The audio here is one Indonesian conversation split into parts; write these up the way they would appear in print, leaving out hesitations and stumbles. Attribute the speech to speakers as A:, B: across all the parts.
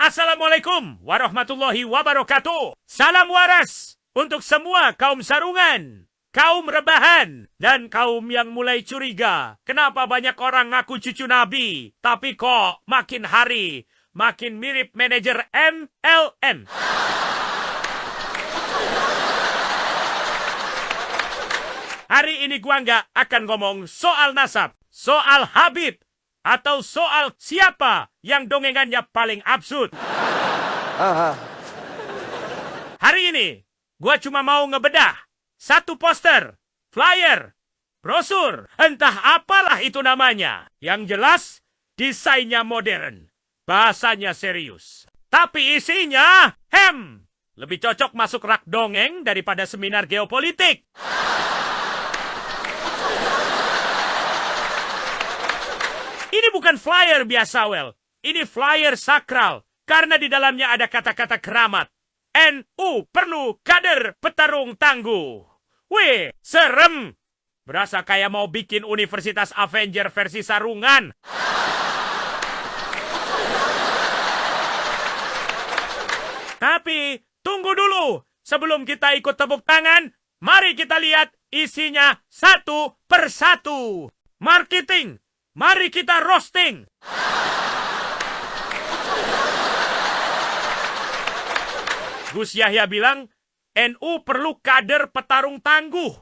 A: Assalamualaikum warahmatullahi wabarakatuh. Salam waras untuk semua kaum sarungan, kaum rebahan, dan kaum yang mulai curiga. Kenapa banyak orang ngaku cucu Nabi, tapi kok makin hari makin mirip manajer MLM? Hari ini gua nggak akan ngomong soal nasab, soal Habib, atau soal siapa yang dongengannya paling absurd. Hari ini, gua cuma mau ngebedah satu poster, flyer, brosur, entah apalah itu namanya. Yang jelas, desainnya modern, bahasanya serius. Tapi isinya, lebih cocok masuk rak dongeng daripada seminar geopolitik. Ini bukan flyer biasa, Wel. Ini flyer sakral, karena di dalamnya ada kata-kata keramat. NU perlu kader petarung tangguh. Wih, serem. Berasa kayak mau bikin Universitas Avenger versi sarungan. Tapi, tunggu dulu. Sebelum kita ikut tepuk tangan, mari kita lihat isinya satu persatu. Marketing. Mari kita roasting. Gus Yahya bilang, NU perlu kader petarung tangguh.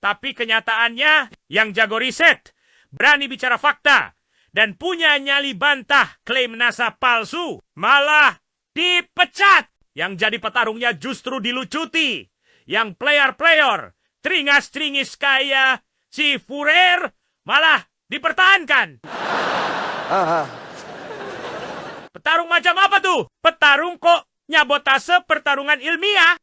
A: Tapi kenyataannya, yang jago riset, berani bicara fakta, dan punya nyali bantah klaim nasab palsu, malah dipecat. Yang jadi petarungnya justru dilucuti. Yang player-player, teringas-teringis kayak si Furer, malah dipertahankan. Petarung macam apa tuh? Petarung kok nyabotase pertarungan ilmiah?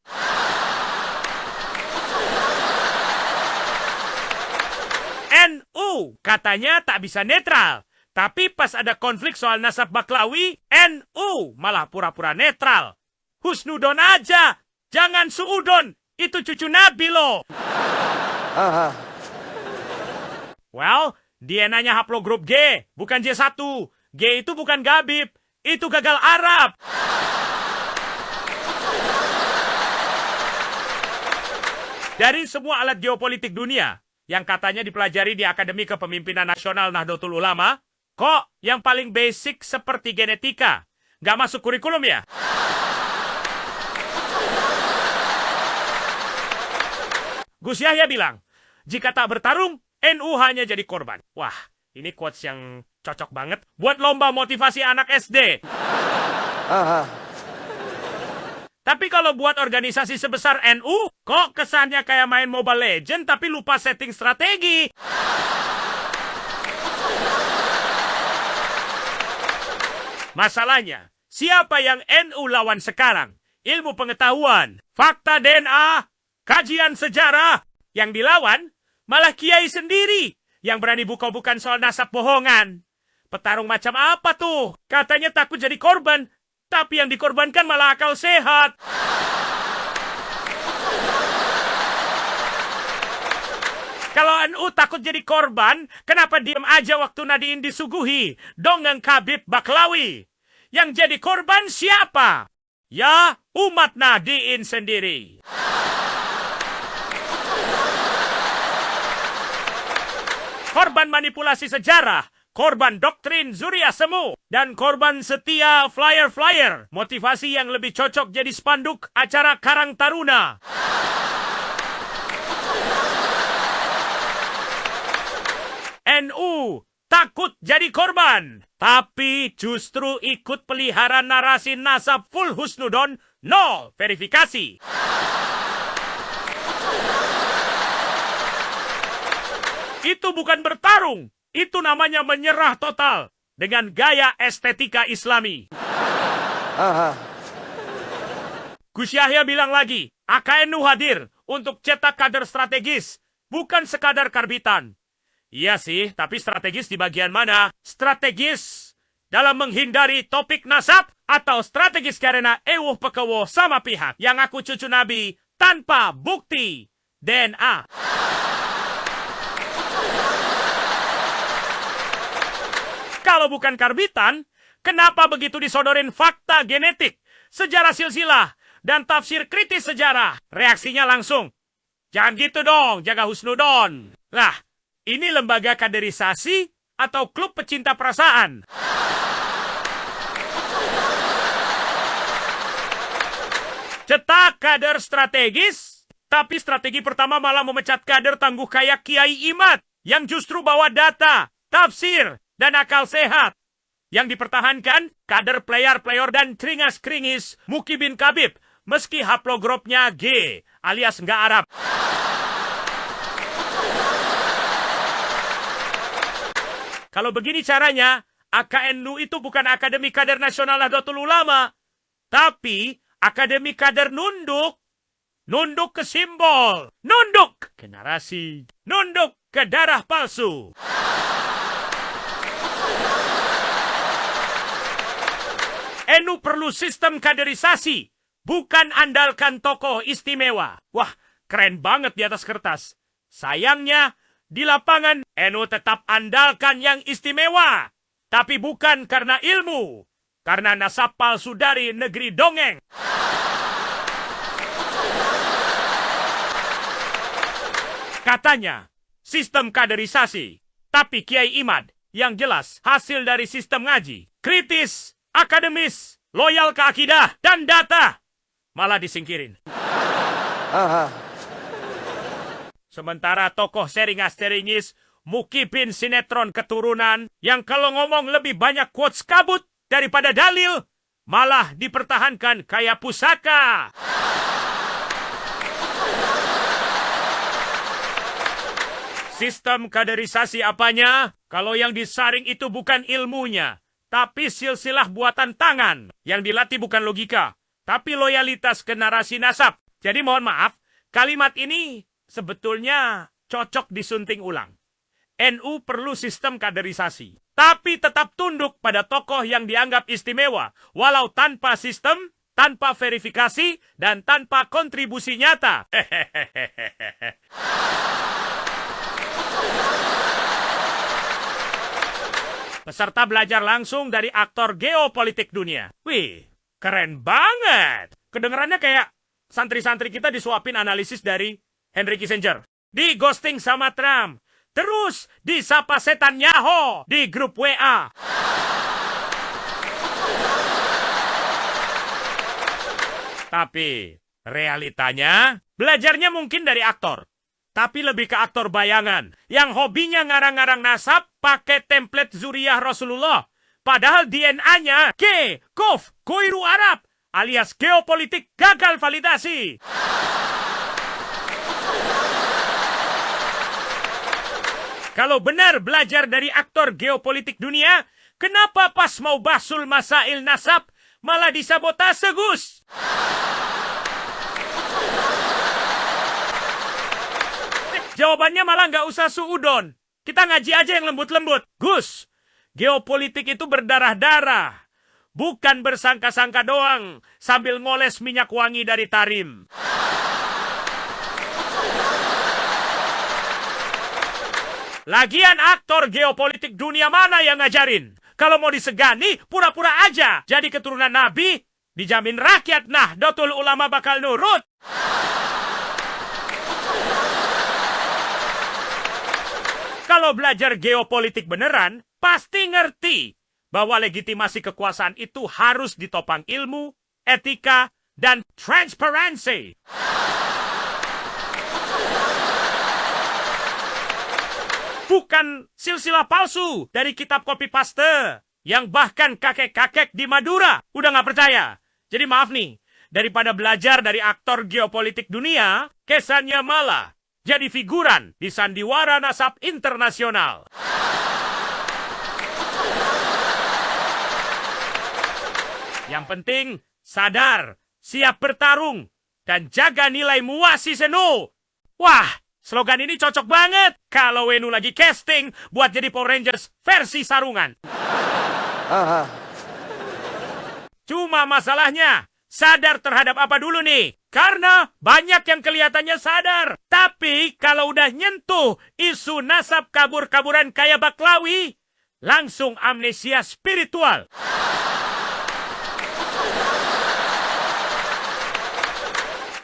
A: NU katanya tak bisa netral. Tapi pas ada konflik soal nasab Baklawi, NU malah pura-pura netral. Husnudon aja, jangan suudon. Itu cucu Nabi loh. Well, DNA-nya haplogrup G, bukan J1. G itu bukan Gabib, itu gagal Arab. Dari semua alat geopolitik dunia yang katanya dipelajari di Akademi Kepemimpinan Nasional Nahdlatul Ulama, kok yang paling basic seperti genetika nggak masuk kurikulum ya? Gus Yahya bilang, jika tak bertarung, NU hanya jadi korban. Wah, ini quotes yang cocok banget buat lomba motivasi anak SD. Tapi kalau buat organisasi sebesar NU, kok kesannya kayak main Mobile Legends tapi lupa setting strategi. Masalahnya, siapa yang NU lawan sekarang? Ilmu pengetahuan, fakta DNA, kajian sejarah. Yang dilawan malah kiai sendiri yang berani buka-bukan soal nasab bohongan. Petarung macam apa tuh? Katanya takut jadi korban, tapi yang dikorbankan malah akal sehat. Kalau NU takut jadi korban, kenapa diam aja waktu Nadiin disuguhi dongeng Habib Baklawi? Yang jadi korban siapa? Ya, umat Nadiin sendiri. Korban manipulasi sejarah, korban doktrin Zuriah Semu, dan korban setia flyer-flyer. Motivasi yang lebih cocok jadi spanduk acara Karang Taruna. NU takut jadi korban, tapi justru ikut pelihara narasi nasab full husnudon, nol verifikasi. Itu bukan bertarung, itu namanya menyerah total dengan gaya estetika Islami. Gus Yahya bilang lagi, AKNU hadir untuk cetak kader strategis, bukan sekadar karbitan. Iya sih, tapi strategis di bagian mana? Strategis dalam menghindari topik nasab atau strategis karena ewuh pekewo sama pihak yang ngaku cucu Nabi tanpa bukti DNA. Kalau bukan karbitan, Kenapa begitu disodorin fakta genetik, sejarah silsilah, dan tafsir kritis sejarah? Reaksinya langsung, jangan gitu dong, jaga husnudon. Lah, ini lembaga kaderisasi atau klub pecinta perasaan? Cetak kader strategis, tapi strategi pertama malah memecat kader tangguh kayak Kiai Imad, yang justru bawa data, tafsir, dan akal sehat. Yang dipertahankan, kader player-player dan keringas-keringis Muki bin Kabib, meski haplogropnya G, alias nggak Arab. Kalau begini caranya, AKNU itu bukan Akademi Kader Nasional Nahdlatul Ulama, tapi Akademi Kader Nunduk. Nunduk ke simbol, nunduk ke narasi, nunduk ke darah palsu. NU perlu sistem kaderisasi, bukan andalkan tokoh istimewa. Wah, keren banget di atas kertas. Sayangnya, di lapangan NU tetap andalkan yang istimewa. Tapi bukan karena ilmu, karena nasab palsu dari negeri dongeng. Katanya, sistem kaderisasi. Tapi Kiai Imad, yang jelas hasil dari sistem ngaji. Kritis, akademis, loyal ke akidah, dan data. Malah disingkirin. Sementara tokoh seringas-seringis, Muki bin sinetron keturunan, yang kalau ngomong lebih banyak quotes kabut daripada dalil, malah dipertahankan kayak pusaka. Sistem kaderisasi apanya? Kalau yang disaring itu bukan ilmunya, tapi silsilah buatan tangan. Yang dilatih bukan logika, tapi loyalitas ke narasi nasab. Jadi mohon maaf, kalimat ini sebetulnya cocok disunting ulang. NU perlu sistem kaderisasi, tapi tetap tunduk pada tokoh yang dianggap istimewa, walau tanpa sistem, tanpa verifikasi, dan tanpa kontribusi nyata. Peserta belajar langsung dari aktor geopolitik dunia. Wih, keren banget. Kedengerannya kayak santri-santri kita disuapin analisis dari Henry Kissinger. Di ghosting sama Trump. Terus disapa setan Nyaho di grup WA. Tapi realitanya, belajarnya mungkin dari aktor. Tapi lebih ke aktor bayangan, yang hobinya ngarang-ngarang nasab pakai template zuriyah Rasulullah. Padahal DNA-nya K, Kof, Koiru Arab, alias geopolitik gagal validasi. Kalau benar belajar dari aktor geopolitik dunia, kenapa pas mau basul masail nasab, malah disabotase, Gus? Jawabannya malah nggak usah suudon. Kita ngaji aja yang lembut-lembut. Gus, geopolitik itu berdarah-darah. Bukan bersangka-sangka doang sambil ngoles minyak wangi dari Tarim. Lagian aktor geopolitik dunia mana yang ngajarin? Kalau mau disegani, pura-pura aja. Jadi keturunan Nabi, dijamin rakyat Nahdlatul Ulama bakal nurut. Kalau belajar geopolitik beneran, pasti ngerti bahwa legitimasi kekuasaan itu harus ditopang ilmu, etika, dan transparansi. Bukan silsilah palsu dari kitab copy paste, yang bahkan kakek-kakek di Madura udah nggak percaya. Jadi maaf nih, daripada belajar dari aktor geopolitik dunia, kesannya malah jadi figuran di sandiwara nasab internasional. Yang penting, sadar, siap bertarung, dan jaga nilai muasi senu. Wah, slogan ini cocok banget kalau Wenu lagi casting buat jadi Power Rangers versi sarungan. Cuma masalahnya, sadar terhadap apa dulu nih? Karena banyak yang kelihatannya sadar. Tapi kalau udah nyentuh isu nasab kabur-kaburan kayak Baklawi, langsung amnesia spiritual.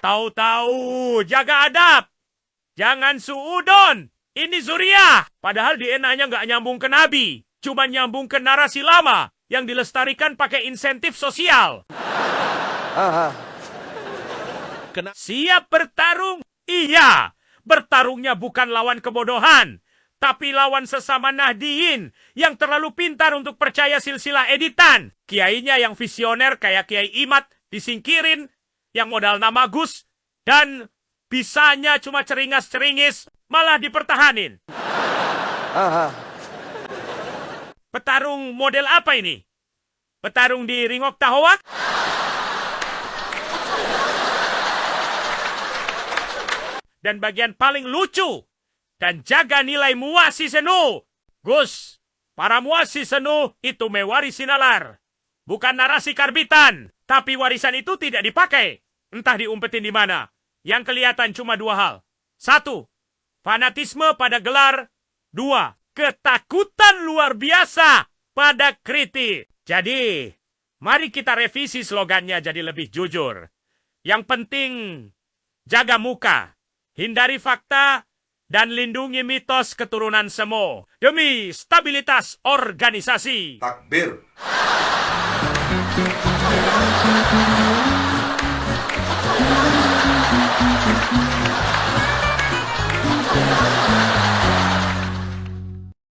A: Tahu-tahu, jaga adab. Jangan suudon. Ini Zuriyah. Padahal DNA-nya nggak nyambung ke Nabi. Cuma nyambung ke narasi lama yang dilestarikan pakai insentif sosial. Siap bertarung? Iya. Bertarungnya bukan lawan kebodohan, tapi lawan sesama Nahdiyin yang terlalu pintar untuk percaya silsilah editan. Kiainya yang visioner kayak Kiai Imad disingkirin, yang modal nama Gus, dan bisanya cuma ceringas-ceringis, malah dipertahanin. Petarung model apa ini? Petarung di Ringok Tahowak? Dan bagian paling lucu dan jaga nilai muasi senu. Gus, para muasi senu itu mewarisi nalar. Bukan narasi karbitan, tapi warisan itu tidak dipakai. Entah diumpetin di mana. Yang kelihatan cuma dua hal. 1. Fanatisme pada gelar. 2. Ketakutan luar biasa pada kritik. Jadi, mari kita revisi slogannya jadi lebih jujur. Yang penting, jaga muka. Hindari fakta, dan lindungi mitos keturunan Semo. Demi stabilitas organisasi.
B: Takbir.